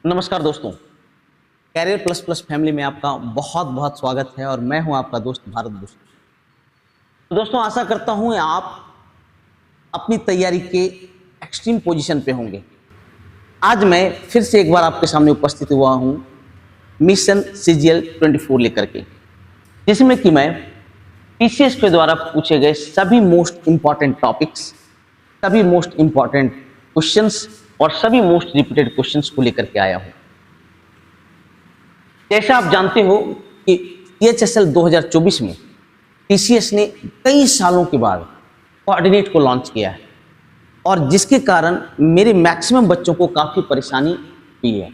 नमस्कार दोस्तों, career plus plus family में आपका बहुत बहुत स्वागत है और मैं हूं आपका दोस्त भारत भूषण। तो दोस्तों, आशा करता हूं आप अपनी तैयारी के एक्सट्रीम पोजीशन पे होंगे। आज मैं फिर से एक बार आपके सामने उपस्थित हुआ हूं मिशन CGL 24 लेकर के, जिसमें कि मैं TCS के द्वारा पूछे गए सभी मोस्ट इंपॉर्टेंट टॉपिक्स, सभी मोस्ट इंपॉर्टेंट क्वेश्चंस और सभी मोस्ट रिपीटेड क्वेश्चंस को लेकर के आया हूं। जैसा आप जानते हो कि CHSL 2024 में TCS ने कई सालों के बाद कोऑर्डिनेट को लॉन्च किया है और जिसके कारण मेरे मैक्सिमम बच्चों को काफ़ी परेशानी हुई है।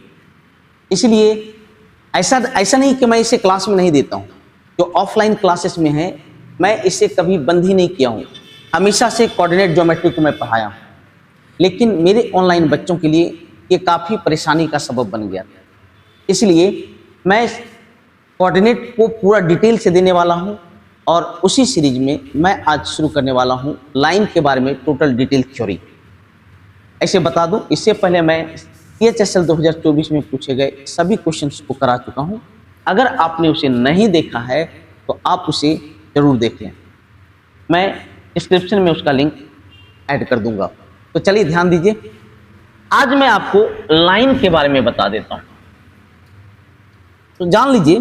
इसलिए ऐसा नहीं कि मैं इसे क्लास में नहीं देता हूं, जो ऑफलाइन क्लासेस में है मैं इसे कभी बंद ही नहीं किया हूं। हमेशा से कोऑर्डिनेट ज्योमेट्री को मैं पढ़ाया हूं, लेकिन मेरे ऑनलाइन बच्चों के लिए ये काफ़ी परेशानी का सबब बन गया। इसलिए मैं कोऑर्डिनेट को पूरा डिटेल से देने वाला हूं और उसी सीरीज में मैं आज शुरू करने वाला हूं लाइन के बारे में टोटल डिटेल थ्योरी। ऐसे बता दूं, इससे पहले मैं CHSL 2024 में पूछे गए सभी क्वेश्चंस को करा चुका हूं। अगर आपने उसे नहीं देखा है तो आप उसे ज़रूर देख लें, मैं डिस्क्रिप्शन में उसका लिंक ऐड कर दूंगा। तो चलिए ध्यान दीजिए, आज मैं आपको लाइन के बारे में बता देता हूं। तो जान लीजिए,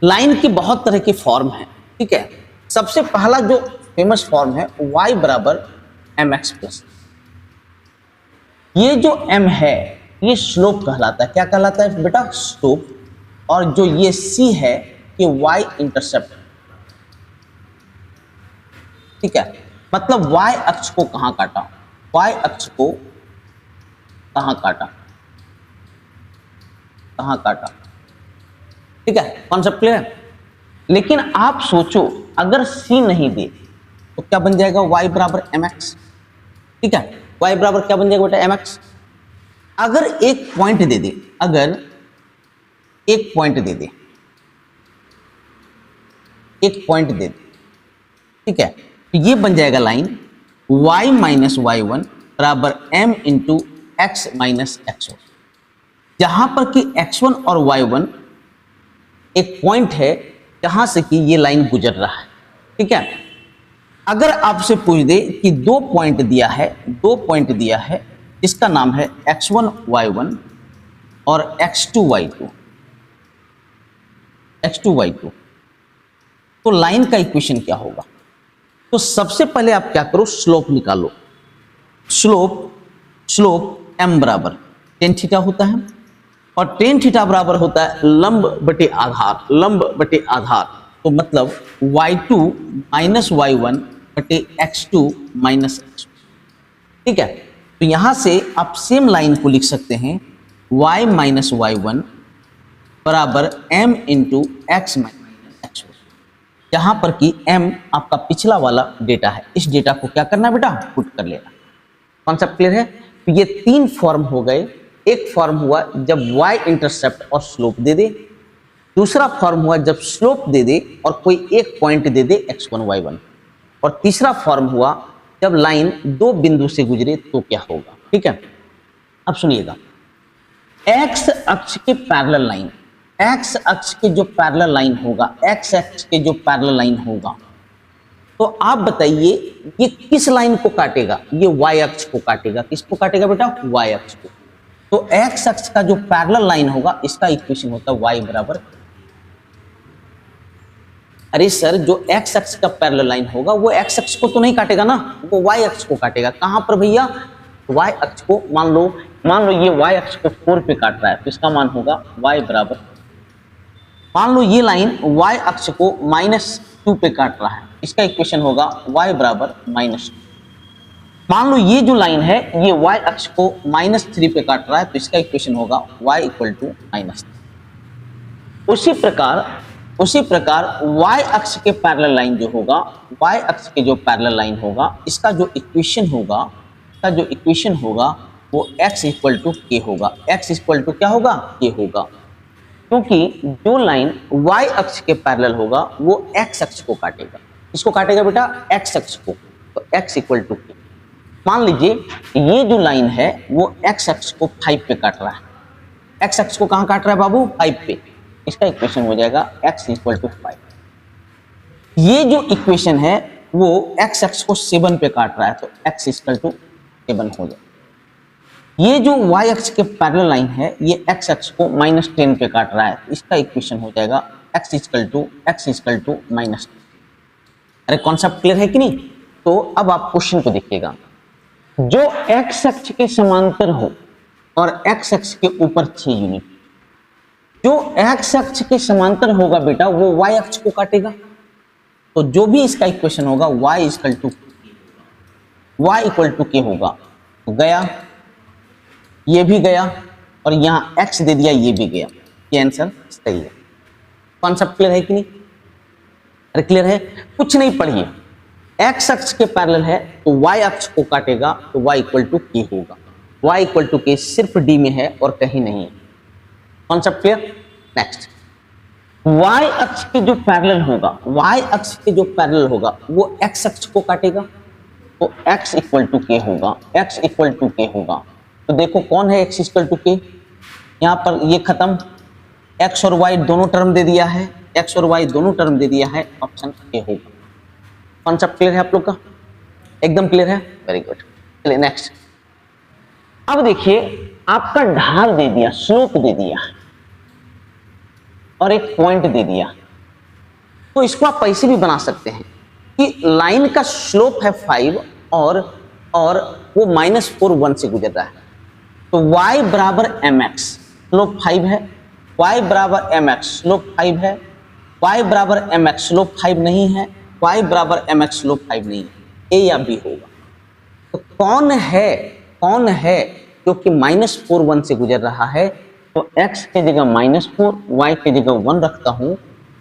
लाइन की बहुत तरह के फॉर्म है, ठीक है। सबसे पहला जो फेमस फॉर्म है y बराबर mx प्लस। ये जो m है ये स्लोप कहलाता है। क्या कहलाता है बेटा? स्लोप। और जो ये c है ये y इंटरसेप्ट, ठीक है। मतलब y अक्ष को कहां काटा, y अक्ष को कहां काटा, ठीक है। कॉन्सेप्ट क्लियर है? लेकिन आप सोचो, अगर c नहीं दे तो क्या बन जाएगा? y बराबर mx, ठीक है। y बराबर क्या बन जाएगा बेटा? mx। अगर एक पॉइंट दे दे, ठीक है, तो ये बन जाएगा लाइन y माइनस y1 बराबर m into x minus x1, जहां पर कि x1 और y1 एक पॉइंट है जहां से कि ये लाइन गुजर रहा है, ठीक है। अगर आपसे पूछ दे कि दो पॉइंट दिया है जिसका नाम है x1 y1 और x2 y2, तो लाइन का इक्वेशन क्या होगा? तो सबसे पहले आप क्या करो, स्लोप निकालो। स्लोप m बराबर टेन थीटा होता है और टेन थीटा बराबर होता है लंब बटे आधार। तो मतलब y2 माइनस y1 बटे x2 माइनस x1, ठीक है। तो यहां से आप सेम लाइन को लिख सकते हैं y माइनस y1 बराबर m into x minus x1, जहां पर कि m आपका पिछला वाला डेटा है। इस डेटा को क्या करना बेटा? पुट कर लेना। कॉन्सेप्ट क्लियर है? तो ये तीन फॉर्म हो गए। एक फॉर्म हुआ जब y इंटरसेप्ट और स्लोप दे दे, दूसरा फॉर्म हुआ जब स्लोप दे दे और कोई एक पॉइंट दे दे x1 y1, और तीसरा फॉर्म हुआ जब लाइन दो बिंदु से गुजरे तो क्या होगा, ठीक है। अब सुनिएगा, x अक्ष के पैरेलल लाइन, x अक्ष के जो पैरेलल लाइन होगा, तो आप बताइए ये किस लाइन को काटेगा? ये y अक्ष को काटेगा। किसको काटेगा बेटा? y अक्ष को। तो x अक्ष का जो पैरेलल लाइन होगा इसका इक्वेशन होता है y बराबर, अरे सर, जो x अक्ष का पैरेलल लाइन होगा वो x अक्ष को तो नहीं काटेगा ना, वो y अक्ष को काटेगा। कहां पर भैया? y अक्ष को। मान लो ये y अक्ष को 4 पे काट रहा है, तो इसका मान होगा y बराबर, मान लो ये लाइन y अक्ष को -2 पे काट रहा है, इसका इक्वेशन होगा y बराबर -2। मान लो ये जो लाइन है ये y अक्ष को -3 पे काट रहा है, तो इसका इक्वेशन होगा y इक्वल टू -3। उसी प्रकार y अक्ष के पैरेलल लाइन जो होगा, y अक्ष के जो पैरेलल लाइन होगा, इसका जो इक्वेशन होगा वो x इक्वल टू k होगा। x इक्वल टू क्या होगा? k होगा, क्योंकि जो लाइन y अक्ष के पैरेलल होगा वो x अक्ष को काटेगा। इसको काटेगा बेटा? x अक्ष को। तो x इक्वल टू k। मान लीजिए ये जो लाइन है वो x अक्ष को 5 पे काट रहा है, एक्स एक्स को कहाँ काट रहा है बाबू? 5 पे। इसका इक्वेशन हो जाएगा x इक्वल टू 5। ये जो इक्वेशन है वो एक्स एक्स को 7 पे काट रहा है, तो x इक्वल टू 7 हो जाएगा। ये जो y एक्स के पैरेलल लाइन है ये x एक्स को -10 पे काट रहा है, इसका इक्वेशन हो जाएगा x इक्वल टू -10। अरे कॉन्सेप्ट क्लियर है कि नहीं? तो अब आप क्वेश्चन को देखिएगा, जो x अक्ष के समांतर हो और x अक्ष के ऊपर 6 यूनिट, जो x अक्ष के समांतर होगा बेटा वो y अक्ष को काटेगा। तो जो भी इसका इक्वेशन होगा y इक्वल टू k होगा। तो गया, ये भी गया और यहां x दे दिया, ये भी गया। ये आंसर सही है। कॉन्सेप्ट क्लियर है कि नहीं? अरे क्लियर है? कुछ नहीं पढ़िए, x अक्ष के पैरेलल है तो y अक्ष को काटेगा, तो y इक्वल टू k होगा। y इक्वल टू k सिर्फ d में है और कहीं नहीं है। Concept clear? नेक्स्ट, y अक्ष के जो पैरेलल होगा, y अक्ष के जो पैरेलल होगा वो x अक्ष को काटेगा, तो x इक्वल टू k होगा। x इक्वल टू k होगा। तो देखो कौन है x इक्वल टू k? यहाँ पर ये खत्म, x और y दोनों टर्म दे दिया है, x और y दोनों टर्म दे दिया है, ऑप्शन ए होगा। कॉन्सेप्ट क्लियर है आप लोग का? एकदम क्लियर है? Very good. चलिए नेक्स्ट। अब देखिए आपका ढाल दे दिया, स्लोप दे दिया और एक पॉइंट दे दिया, तो इसको आप पैसे भी बना सकते हैं कि लाइन का स्लोप है 5 और वो -4 1 से गुजर रहा है, तो y बराबर mx, स्लोप 5 है, y बराबर mx, स्लोप 5 है, y बराबर mx, स्लोप 5 नहीं है, y बराबर mx, स्लोप 5 नहीं है, a या b होगा। तो कौन है जो कि -4 1 से गुजर रहा है? तो x के जगह -4, y के जगह 1 रखता हूं,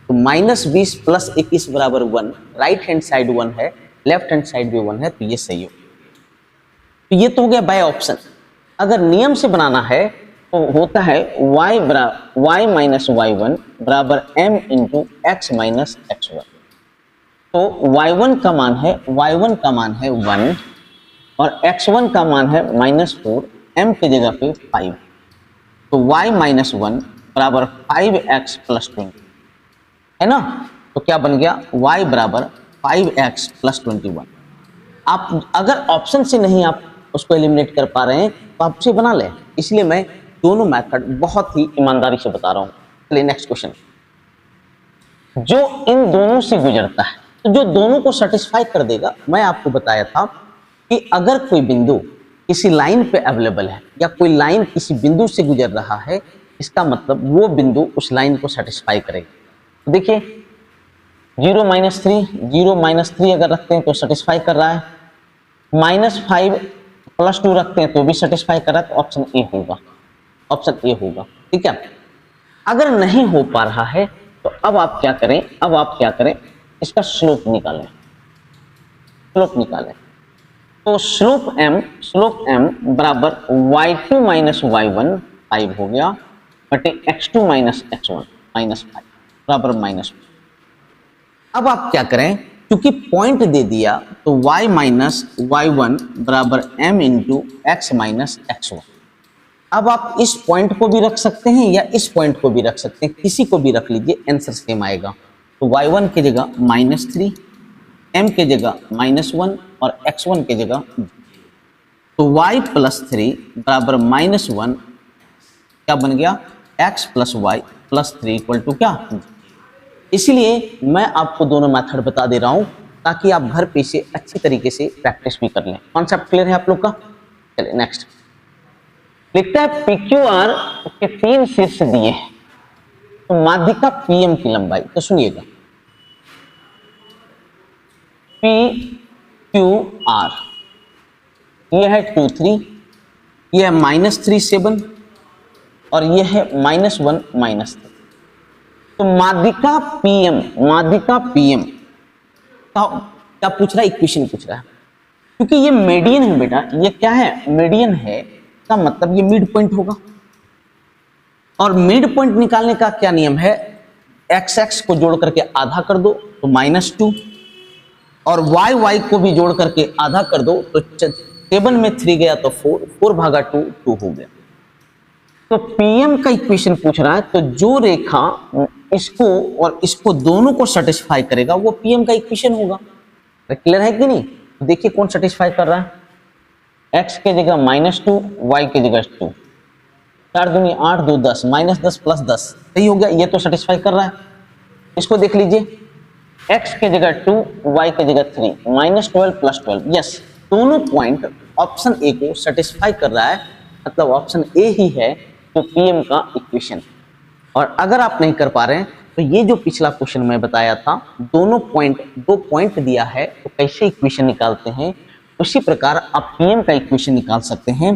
तो -20 + 21 बराबर 1, राइट हैंड साइड 1 है, लेफ्ट हैंड साइड भी 1 है, तो ये सही हो। तो ये तो हो गया बाय ऑप्शन। अगर नियम से बनाना है तो होता है y माइनस y1 बराबर m into x minus x1। तो y1 का मान है 1 और x1 का मान है -4, m के जगह पे 5, तो y माइनस 1 बराबर 5x प्लस 20 है ना। तो क्या बन गया? y बराबर 5x प्लस 21। आप अगर ऑप्शन से नहीं आप उसको एलिमिनेट कर पा रहे हैं तो आप उसे बना लें, इसलिए मैं दोनों मेथड बहुत ही ईमानदारी से बता रहा हूं। चलिए नेक्स्ट क्वेश्चन, जो इन दोनों से गुजरता है, तो जो दोनों को सेटिस्फाई कर देगा। मैं आपको बताया था कि अगर कोई बिंदु किसी लाइन पे अवेलेबल है या कोई लाइन किसी बिंदु से गुजर रहा है, इसका मतलब वो बिंदु उस लाइन को सेटिस्फाई करेगा। देखिए 0 - 3 अगर रखते हैं तो सेटिस्फाई कर रहा है, -5 + 2 रखते हैं तो भी सेटिस्फाई कर रहा है, तो ऑप्शन ए होगा। ठीक है। अगर नहीं हो पा रहा है तो अब आप क्या करें? इसका स्लोप निकालें। तो स्लोप m बराबर y2 माइनस y1 5 हो गया बटे x2 माइनस x1 -5 बराबर -5। अब आप क्या करें? क्योंकि पॉइंट दे दिया तो y माइनस y1 बराबर m into x minus x1। अब आप इस पॉइंट को भी रख सकते हैं या इस पॉइंट को भी रख सकते हैं, किसी को भी रख लीजिए, आंसर सेम आएगा। तो y1 की जगह -3, m के जगह -1 और x1 के जगह, तो y प्लस 3 बराबर -1 क्या बन गया? x plus y plus 3 equal to क्या? इसलिए मैं आपको दोनों मेथड बता दे रहा हूं ताकि आप घर पे इसे अच्छी तरीके से प्रैक्टिस भी कर लें। कॉन्सेप्ट क्लियर है आप लोग का? चलिए नेक्स्ट लिखता है PQR के 3 शीर्ष दिए हैं, तो माध्यिका PM की लंबाई, तो सुनिएगा PQR ये है 2 3, ये है -3 7 और ये है -1 -3। तो माध्यिका PM का क्या पूछ रहा है? इक्वेशन पूछ रहा है, क्योंकि ये मीडियन है बेटा। ये क्या है? मीडियन है, का मतलब ये मिड पॉइंट होगा। और मिड पॉइंट निकालने का क्या नियम है? x को जोड़ करके आधा कर दो तो -2 और y को भी जोड़ करके आधा कर दो तो 7 में 3 गया तो 4 भागा 2 हो गया। तो पीएम का इक्वेशन पूछ रहा है, तो जो रेखा इसको और इसको दोनों को सेटिस्फाई करेगा वो पीएम का इक्वेशन होगा। क्लियर है कि नहीं? देखिए कौन सेटिस्फाई कर रहा है, x के जगह -2, y के जगह 2, 4 दूनी 8, 2 10, -10 + 10, सही हो गया, ये तो सेटिस्फाई कर रहा है। इसको देख लीजिए, x के जगह 2, y के जगह 3, -12 + 12, यस, दोनों पॉइंट ऑप्शन ए को सेटिस्फाई कर रहा है, मतलब ऑप्शन ए ही है तो पीएम का इक्वेशन। और अगर आप नहीं कर पा रहे हैं तो ये जो पिछला क्वेश्चन मैं बताया था, दोनों पॉइंट, 2 पॉइंट दिया है तो कैसे इक्वेशन निकालते हैं, उसी प्रकार आप पीएम का इक्वेशन निकाल सकते हैं।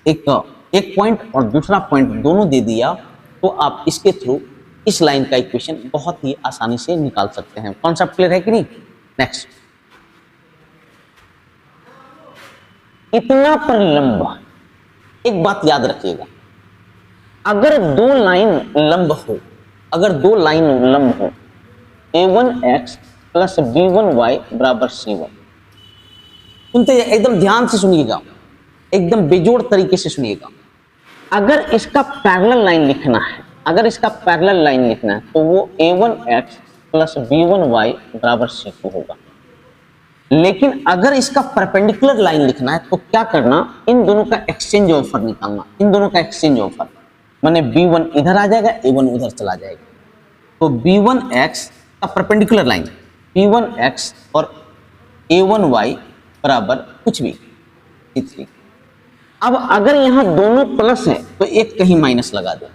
एक पॉइंट और दूसरा पॉइंट दोनों दे दिया तो आप इसके थ्रू इस लाइन का इक्वेशन बहुत ही आसानी से निकाल सकते हैं। कॉन्सेप्ट क्लियर है कि नहीं? नेक्स्ट, इतना पर लंबा, एक बात याद रखिएगा, अगर दो लाइन लंब हो, अगर दो लाइन लंब हो, a1x + b1y = c1, सुनते एकदम ध्यान से सुनिएगा, एकदम बेजोड़ तरीके से सुनिएगा। अगर इसका पैरेलल लाइन लिखना है, अगर इसका पैरेलल लाइन लिखना है तो वो a1x + b1y = c2 होगा। लेकिन अगर इसका परपेंडिकुलर लाइन लिखना है तो क्या करना, इन दोनों का एक्सचेंज ऑफर निकालना, इन दोनों का एक्सचेंज ऑफर, माने b1 इधर आ जाएगा, a1 उधर चला जाएगा, तो b1x का परपेंडिकुलर लाइन b1x और a1y बराबर कुछ भी c3। अब अगर यहां दोनों प्लस है तो एक कहीं माइनस लगा दो।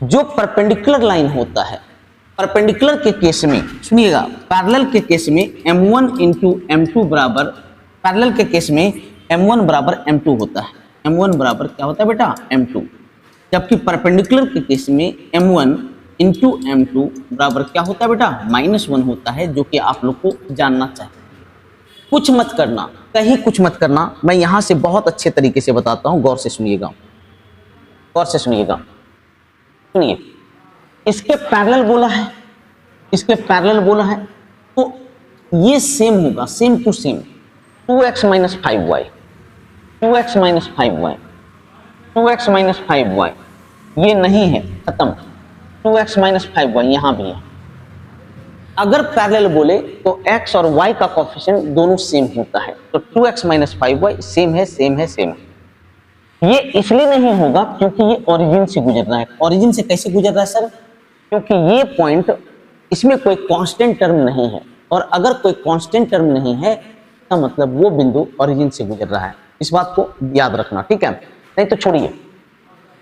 जो परपेंडिकुलर लाइन होता है, परपेंडिकुलर के केस में सुनिएगा, पैरेलल के केस में m1 × m2 बराबर, पैरेलल के केस में m1 बराबर m2 होता है, m1 बराबर क्या होता है बेटा, m2, जबकि परपेंडिकुलर के केस में m1 × m2 बराबर क्या होता है बेटा, -1 होता है, जो कि आप लोग को जानना चाहिए। कुछ मत करना, कहीं कुछ मत करना, मैं यहां से बहुत अच्छे तरीके से बताता हूं, गौर से सुनिएगा, गौर से सुनिएगा। सुनिए, इसके पैरेलल बोला है, इसके पैरेलल बोला है, तो ये सेम होगा, same to same, 2x - 5y, 2x - 5y, 2x - 5y, ये नहीं है, खत्म, 2x - 5y यहां भी है। अगर पैरेलल बोले तो x और y का कोएफिशिएंट दोनों सेम होता है, तो 2x - 5y सेम है, सेम है, सेम है। ये इसलिए नहीं होगा क्योंकि ये ओरिजिन से गुजर रहा है। ओरिजिन से कैसे गुजर रहा है सर? क्योंकि ये पॉइंट, इसमें कोई कांस्टेंट टर्म नहीं है, और अगर कोई कांस्टेंट टर्म नहीं है तो मतलब वो बिंदु ओरिजिन से गुजर रहा है। इस बात को याद रखना, ठीक है? नहीं तो छोड़िए,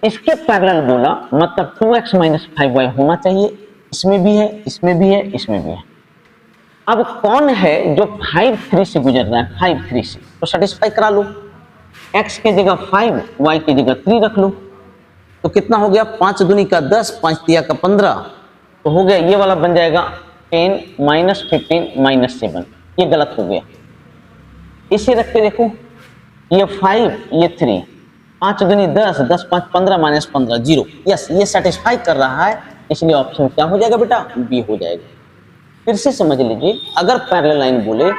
इसके पैरेलल बोला मतलब 2x - 5y होना चाहिए, इसमें भी है, इसमें भी है, इसमें भी है। अब कौन है जो 5 3 से गुजर रहा है, 5 3 से, तो सेटिस्फाई करा लो, x के जगह 5, y की जगह 3 रख लो, तो कितना हो गया, 5 दूनी का 10, 5 तिया का 15, तो हो गया, ये वाला बन जाएगा 10 - 15 - 7, ये गलत हो गया। इसे रख के देखो, ये 5, ये 3, 5 दूनी 10, 10 5 15 - 15 0, यस, ये सेटिस्फाई कर रहा है, इसलिए ऑप्शन क्या हो जाएगा बेटा, बी हो जाएगा। फिर से समझ लीजिए, अगर पैरेलल लाइन बोले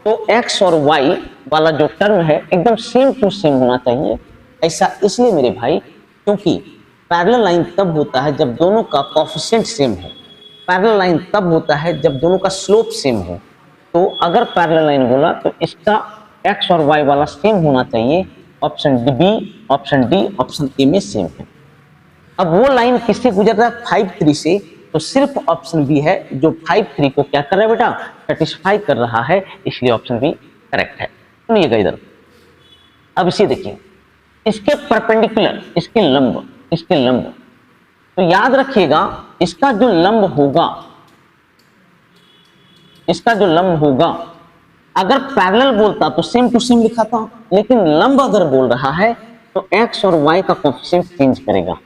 तो x और y वाला जो टर्म है एकदम सेम टू सेम होना चाहिए। ऐसा इसलिए मेरे भाई, क्योंकि पैरेलल लाइन तब होता है जब दोनों का कोएफिशिएंट सेम हो, पैरेलल लाइन तब होता है जब दोनों का स्लोप सेम हो। तो अगर पैरेलल लाइन बोला तो इसका x और y वाला सेम होना चाहिए, option B, option D, option A में सेम है। अब वो लाइन किससे गुजर रहा है, 5 3 से, तो सिर्फ ऑप्शन बी है जो 5 3 को क्या कर रहा है बेटा, सेटिस्फाई कर रहा है, इसलिए ऑप्शन बी करेक्ट है। सुनिएगा इधर, अब इसे देखिए, इसके परपेंडिकुलर, इसके लंब, इसके लंब, तो याद रखिएगा इसका जो लंब होगा, इसका जो लंब होगा, अगर पैरेलल बोलता तो सेम टू सेम लिखा था, लेकिन लंब अगर बोल रहा है तो x और y का कोएफिशिएंट चेंज करेगा,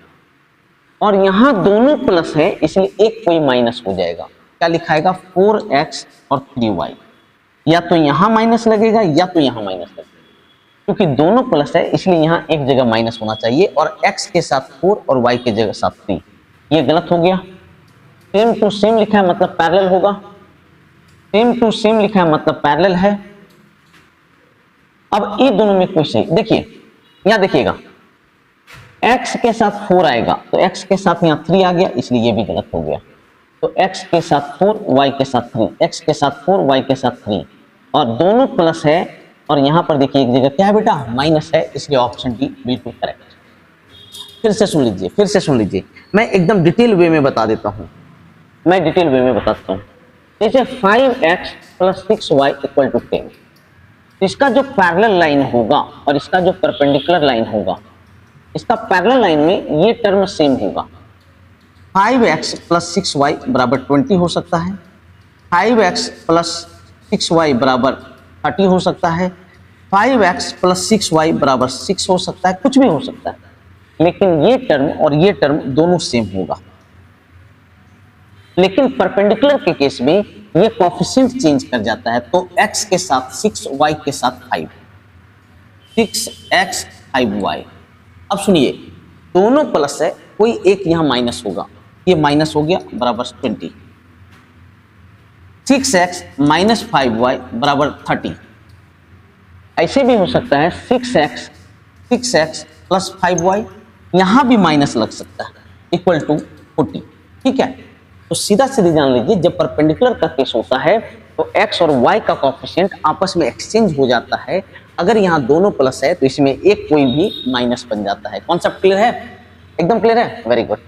और यहां दोनों प्लस है इसलिए एक कोई माइनस हो जाएगा। क्या लिखाएगा, 4x और 3y, या तो यहां माइनस लगेगा या तो यहां माइनस लगेगा, क्योंकि दोनों प्लस है इसलिए यहां एक जगह माइनस होना चाहिए, और x के साथ 4 और y के जगह साथ 3, ये गलत हो गया। सेम टू सेम लिखा है मतलब पैरेलल होगा, सेम टू सेम लिखा है मतलब पैरेलल है। अब ये दोनों में कोई सही, देखिए यहां देखिएगा, x के साथ 4 आएगा तो x के साथ यहाँ 3 आ गया, इसलिए ये भी गलत हो गया। तो x के साथ 4, y के साथ 3, x के साथ 4, y के साथ 3, और दोनों प्लस है, और यहाँ पर देखिए एक जगह क्या है बेटा, माइनस है, इसलिए ऑप्शन डी बिल्कुल करेक्ट। फिर से सुन लीजिए, मैं एकदम डिटेल वे में बता देता हूँ, मैं डिटेल वे में बताता हूँ। जैसे 5x + 6y = 10, इसका जो पैरेलल लाइन होगा और इसका जो परपेंडिकुलर लाइन होगा, इसका पैरेलल लाइन में ये टर्म सेम होगा। 5x + 6y = 20 हो सकता है, 5x + 6y = 30 हो सकता है, 5x + 6y = 6 हो सकता है, कुछ भी हो सकता है, लेकिन ये टर्म और ये टर्म दोनों सेम होगा। लेकिन परपेंडिकुलर के केस में ये कोएफिशिएंट चेंज कर जाता है, तो x के साथ 6, y के साथ 5, 6x 5y। अब सुनिए, दोनों प्लस है, कोई एक यहाँ माइनस होगा, ये माइनस हो गया बराबर 20, 6x - 5y = 30। ऐसे भी हो सकता है 6x + 5y, यहाँ भी माइनस लग सकता है, = 40। ठीक है, तो सीधा जान लीजिए, जब परपेंडिकुलर का केस होता है तो x और y का कोएफिशिएंट आपस में एक्सचेंज हो जाता है। अगर यहाँ दोनों प्लस है तो इसमें एक कोई भी माइनस बन जाता है। कॉन्सेप्ट क्लियर है? एकदम क्लियर है, वेरी गुड।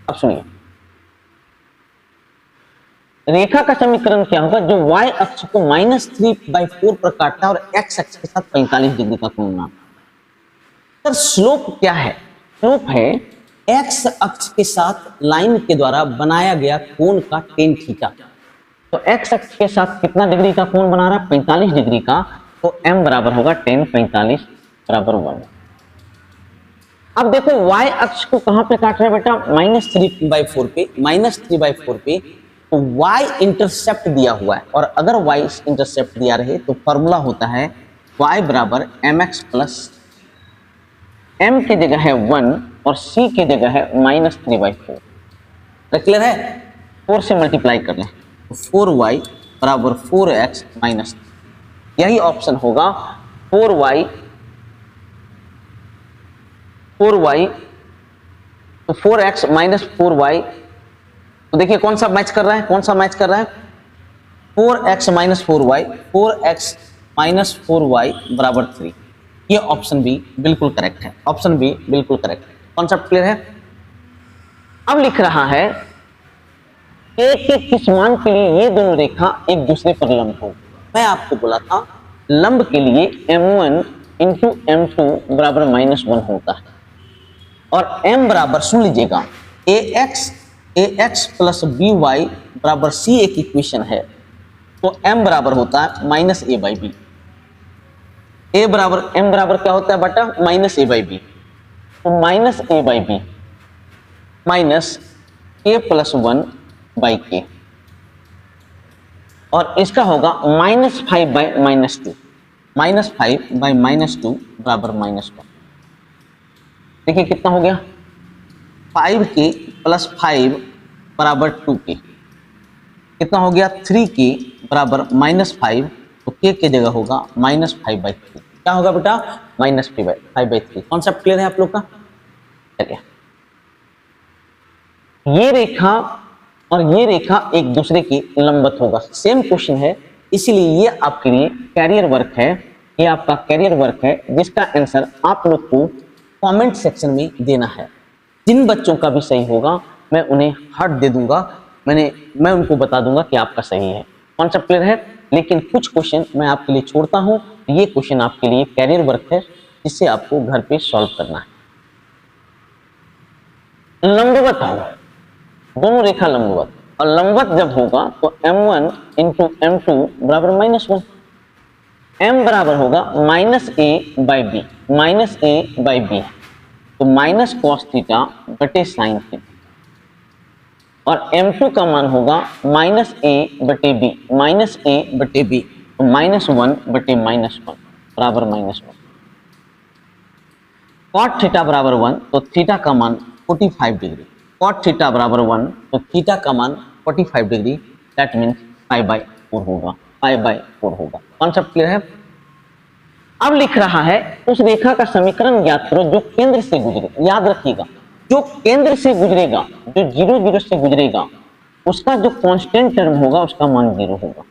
अब सुनिए, रेखा का समीकरण क्या होगा, जो y अक्ष को -3/4 पर काटता है और x अक्ष के साथ 45 डिग्री का कोण बनाता है। सर स्लोप क्या है? स्लोप है x अक्ष के साथ लाइन के द्वारा बनाया गया कोण का tan थीटा। तो x अक्ष के साथ कितना डिग्री का कोण बना रहा है? 45 डिग्री का, तो m बराबर होगा tan 45 = 1। अब देखो y अक्ष को कहां पे काट रहे हैं बेटा? -3/4 पे, -3/4 पे, तो y इंटरसेप्ट दिया हुआ है, और अगर y इंटरसेप्ट दिया रहे तो फॉर्मूला होता है y = mx + m की जगह है 1 और c की जगह है -3/4। तो क्लियर है? 4 से मल्टीप्लाई कर लें तो 4y = 4x - 3, यही ऑप्शन होगा। 4y तो 4x - 4y, तो देखिए कौन सा मैच कर रहा है, कौन सा मैच कर रहा है? 4x - 4y, 4x - 4y = 3। ये ऑप्शन बी बिल्कुल करेक्ट है, ऑप्शन बी बिल्कुल करेक्ट है। कॉन्सेप्ट क्लियर है? अब लिख रहा है a के किस मान के लिए ये दोनों रेखा एक दूसरे पर लंब हो। मैं आपको बोला था लंब के लिए m1 × m2 = -1 होता है, और m बराबर, सुन लीजिएगा, ax + by = c एक इक्वेशन है, तो m बराबर होता है -a/b। m बराबर क्या होता है बेटा? -a/b। तो -a/b -a + 1/k, और इसका होगा -5/-2, -5/-2 = -1। देखिए कितना हो गया? 5k + 5 = 2k। कितना हो गया? 3k = -5, तो k की जगह होगा -5/3। क्या होगा बेटा? -5/3। कॉन्सेप्ट क्लियर है आप लोग का? चलिए, ये रेखा और ये रेखा एक दूसरे की लंबवत होगा। सेम क्वेश्चन है, इसीलिए ये आपके लिए कैरियर वर्क है, ये आपका कैरियर वर्क है, जिसका आंसर आप लोग को कमेंट सेक्शन में देना है। जिन बच्चों का भी सही होगा मैं उन्हें हार्ट दे दूंगा, मैं उनको बता दूंगा कि आपका सही है। कॉन्सेप्ट क्लियर है? लेकिन कुछ क्वेश्चन मैं आपके लिए छोड़ता हूं, ये क्वेश्चन आपके लिए कैरियर वर्क है, जिससे आपको घर पे सॉल्व करना है। लंबवत होगा, दोनों रेखा लंबवत, और लंबवत जब होगा तो m1 × m2 = -1। m बराबर होगा -a/b, -a/b, तो -cos θ / sin θ, और m2 का मान होगा -a/b, -a/b, तो -1/-1 बराबर -1। cot θ बराबर 1, तो थीटा का मान 45 डिग्री, cot θ बराबर 1, तो थीटा का मान 45 डिग्री, दैट मीन्स π/4 होगा, π/4 होगा। कॉन्सेप्ट क्लियर है? अब लिख रहा है उस रेखा का समीकरण ज्ञात करो जो केंद्र से गुजरे। याद रखिएगा, जो केंद्र से गुजरेगा, जो 0 0 से गुजरेगा, उसका जो कांस्टेंट टर्म होगा उसका मान 0 होगा।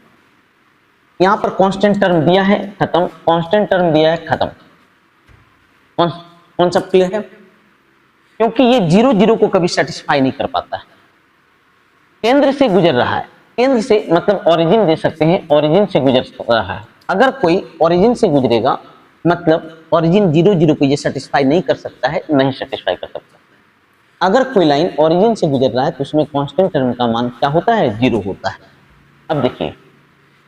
यहां पर कांस्टेंट टर्म दिया है, खत्म। कांस्टेंट टर्म दिया है, खत्म। कॉन्सेप्ट क्लियर है? क्योंकि ये 0 0 को कभी सेटिस्फाई नहीं कर पाता है। केंद्र से गुजर रहा है, केंद्र से मतलब ओरिजिन दे सकते हैं, ओरिजिन से गुजर रहा है। अगर कोई ओरिजिन से गुजरेगा मतलब ओरिजिन 0 0 को ये सेटिस्फाई नहीं कर सकता है, नहीं सेटिस्फाई कर सकता। अगर कोई लाइन ओरिजिन से गुजर रहा है तो उसमें कांस्टेंट टर्म का मान क्या होता है? 0 होता है। अब देखिए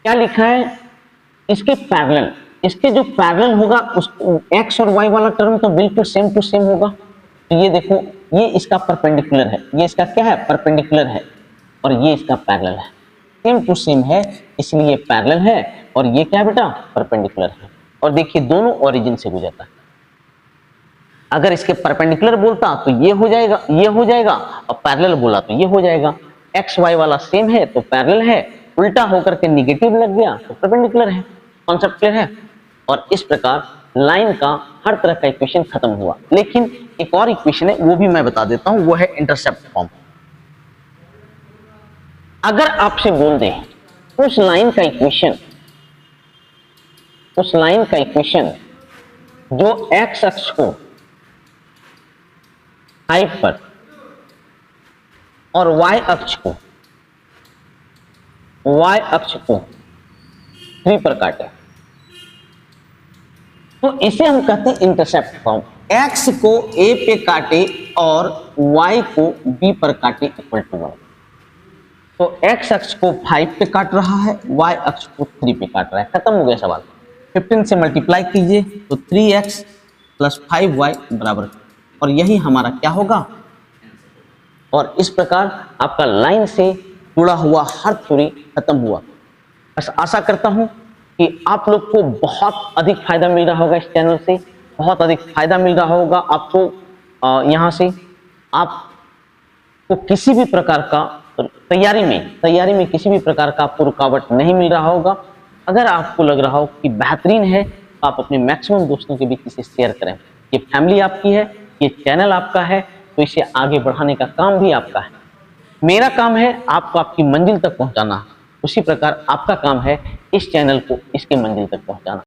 क्या लिखा है, इसके पैरेलल, इसके जो पैरेलल होगा उस एक्स और वाई वाला टर्म तो बिल्कुल सेम टू सेम होगा। तो ये देखो, ये इसका परपेंडिकुलर है, ये इसका क्या है? परपेंडिकुलर है, और ये इसका पैरेलल है, सेम टू सेम है, इसलिए ये पैरेलल है। और ये क्या है बेटा? परपेंडिकुलर है। और देखिए दोनों ओरिजिन से गुजरता है। अगर इसके परपेंडिकुलर बोलता तो ये हो जाएगा, ये हो जाएगा, और पैरेलल बोला तो ये हो जाएगा। एक्स वाई वाला सेम है तो पैरेलल है, उल्टा होकर के निगेटिव लग गया तो परपेंडिकुलर है। कॉन्सेप्ट क्लियर है? और इस प्रकार लाइन का हर तरह का इक्वेशन खत्म हुआ। लेकिन एक और इक्वेशन है, वो भी मैं बता देता हूं, वो है इंटरसेप्ट फॉर्म। अगर आपसे बोल दें उस लाइन का इक्वेशन, उस लाइन का इक्वेशन जो एक्स अक्ष को 5 पर और y अक्ष को 3 पर काटे, तो इसे हम कहते हैं इंटरसेप्ट फॉर्म। x को a पे काटे और y को b पर काटे इक्वल टू 1। तो x अक्ष को 5 पे काट रहा है, y अक्ष को 3 पे काट रहा है। खत्म हो गया सवाल। 15 से मल्टीप्लाई कीजिए तो 3x प्लस 5y बराबर, और यही हमारा क्या होगा? और इस प्रकार आपका लाइन से जुड़ा हुआ हर थ्योरी खत्म हुआ। बस आशा करता हूं कि आप लोग को बहुत अधिक फायदा मिल रहा होगा, इस चैनल से बहुत अधिक फायदा मिल रहा होगा आपको। यहाँ से आपको किसी भी प्रकार का तैयारी में किसी भी प्रकार का आपको रुकावट नहीं मिल रहा होगा। अगर आपको लग रहा हो कि बेहतरीन है तो आप अपने मैक्सिमम दोस्तों के बीच इसे शेयर करें। ये फैमिली आपकी है, ये चैनल आपका है, तो इसे आगे बढ़ाने का काम भी आपका है। मेरा काम है आपको आपकी मंजिल तक पहुंचाना, उसी प्रकार आपका काम है इस चैनल को इसके मंजिल तक पहुंचाना।